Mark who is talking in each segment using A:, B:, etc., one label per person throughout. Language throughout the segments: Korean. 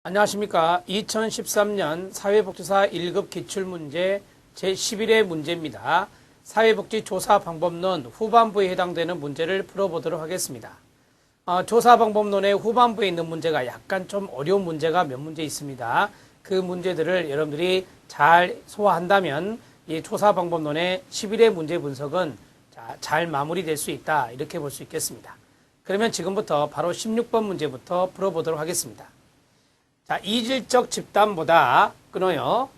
A: 안녕하십니까. 2013년 사회복지사 1급 기출문제 제11회 문제입니다. 사회복지조사방법론 후반부에 해당되는 문제를 풀어보도록 하겠습니다. 조사방법론의 후반부에 있는 문제가 약간 좀 어려운 문제가 몇 문제 있습니다. 그 문제들을 여러분들이 잘 소화한다면 이 조사방법론의 11회 문제 분석은 잘 마무리될 수 있다, 이렇게 볼 수 있겠습니다. 그러면 지금부터 바로 16번 문제부터 풀어보도록 하겠습니다. 자, 이질적 집단보다 끊어요.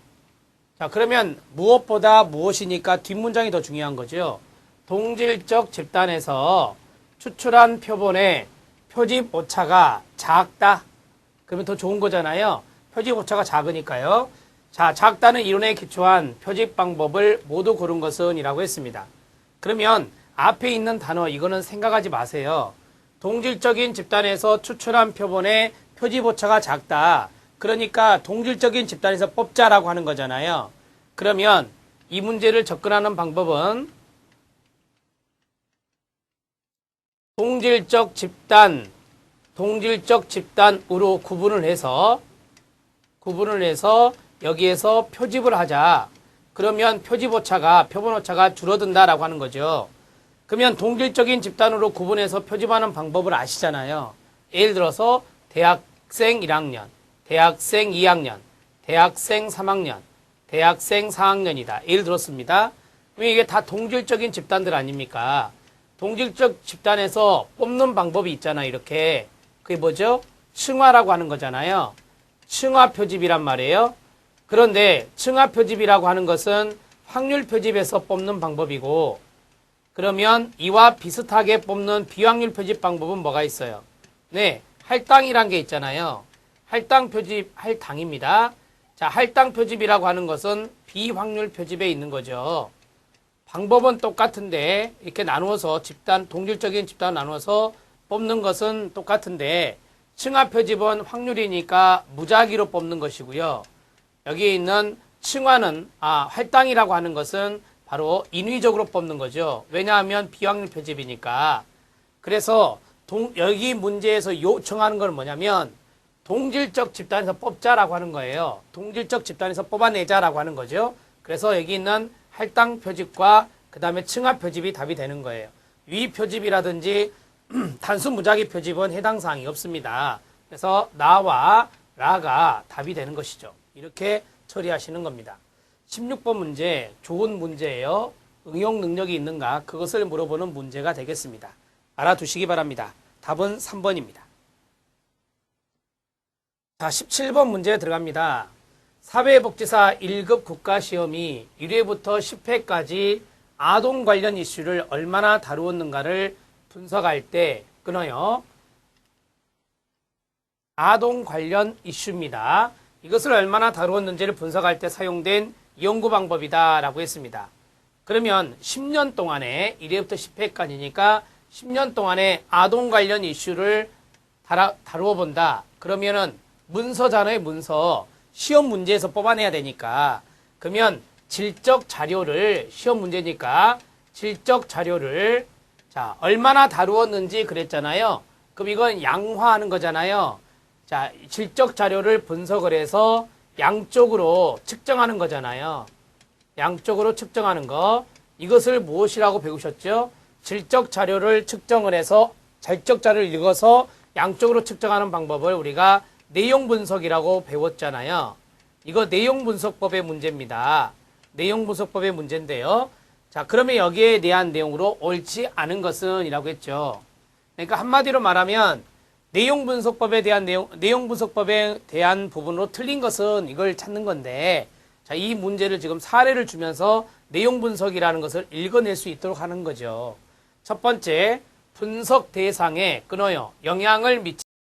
A: 자, 그러면 무엇보다 무엇이니까 뒷문장이 더 중요한 거죠. 동질적 집단에서 추출한 표본의 표집 오차가 작다. 그러면 더 좋은 거잖아요. 표집 오차가 작으니까요. 자, 작다는 이론에 기초한 표집 방법을 모두 고른 것은 이라고 했습니다. 그러면 앞에 있는 단어 이거는 생각하지 마세요. 동질적인 집단에서 추출한 표본의 표집 오차가 작다. 그러니까 동질적인 집단에서 뽑자라고 하는 거잖아요. 그러면 이 문제를 접근하는 방법은 동질적 집단으로 구분을 해서 여기에서 표집을 하자. 그러면 표본 오차가 줄어든다라고 하는 거죠. 그러면 동질적인 집단으로 구분해서 표집하는 방법을 아시잖아요. 예를 들어서 대학생 1학년, 대학생 2학년, 대학생 3학년, 대학생 4학년이다. 예를 들었습니다. 그럼 이게 다 동질적인 집단들 아닙니까? 동질적 집단에서 뽑는 방법이 있잖아요. 이렇게. 그게 뭐죠? 층화라고 하는 거잖아요. 층화 표집이란 말이에요. 그런데 층화 표집이라고 하는 것은 확률 표집에서 뽑는 방법이고, 그러면 이와 비슷하게 뽑는 비확률 표집 방법은 뭐가 있어요? 네, 할당이란 게 있잖아요. 할당 표집, 할당입니다. 자, 할당 표집이라고 하는 것은 비확률 표집에 있는 거죠. 방법은 똑같은데 이렇게 나누어서 동질적인 집단 나누어서 뽑는 것은 똑같은데 층화 표집은 확률이니까 무작위로 뽑는 것이고요. 여기에 있는 층화는 할당이라고 하는 것은 바로 인위적으로 뽑는 거죠. 왜냐하면 비확률 표집이니까. 그래서 여기 문제에서 요청하는 건 뭐냐면 동질적 집단에서 뽑자라고 하는 거예요. 동질적 집단에서 뽑아내자라고 하는 거죠. 그래서 여기 있는 할당 표집과 그 다음에 층화 표집이 답이 되는 거예요. 위 표집이라든지 단수 무작위 표집은 해당 사항이 없습니다. 그래서 나와 라가 답이 되는 것이죠. 이렇게 처리하시는 겁니다. 16번 문제, 좋은 문제예요. 응용 능력이 있는가? 그것을 물어보는 문제가 되겠습니다. 알아두시기 바랍니다. 답은 3번입니다. 자, 17번 문제 들어갑니다. 사회복지사 1급 국가시험이 1회부터 10회까지 아동 관련 이슈를 얼마나 다루었는가를 분석할 때 끊어요. 아동 관련 이슈입니다. 이것을 얼마나 다루었는지를 분석할 때 사용된 연구 방법이다 라고 했습니다. 그러면 10년 동안에 1회부터 10회까지니까 10년 동안에 아동 관련 이슈를 다루어 본다. 그러면은 문서잖아요. 문서. 시험 문제에서 뽑아내야 되니까. 그러면 질적 자료를, 시험 문제니까 질적 자료를 얼마나 다루었는지 그랬잖아요. 그럼 이건 양화하는 거잖아요. 자, 질적 자료를 분석을 해서 양쪽으로 측정하는 거잖아요. 양쪽으로 측정하는 거. 이것을 무엇이라고 배우셨죠? 질적 자료를 측정을 해서, 질적 자료를 읽어서 양쪽으로 측정하는 방법을 우리가 내용 분석이라고 배웠잖아요. 이거 내용 분석법의 문제입니다. 내용 분석법의 문제인데요. 자, 그러면 여기에 대한 내용으로 옳지 않은 것은 이라고 했죠. 그러니까 한마디로 말하면 내용 분석법에 대한 부분으로 틀린 것은 이걸 찾는 건데, 자, 이 문제를 지금 사례를 주면서 내용 분석이라는 것을 읽어낼 수 있도록 하는 거죠. 첫 번째, 분석 대상에 끊어요. 영향을 미치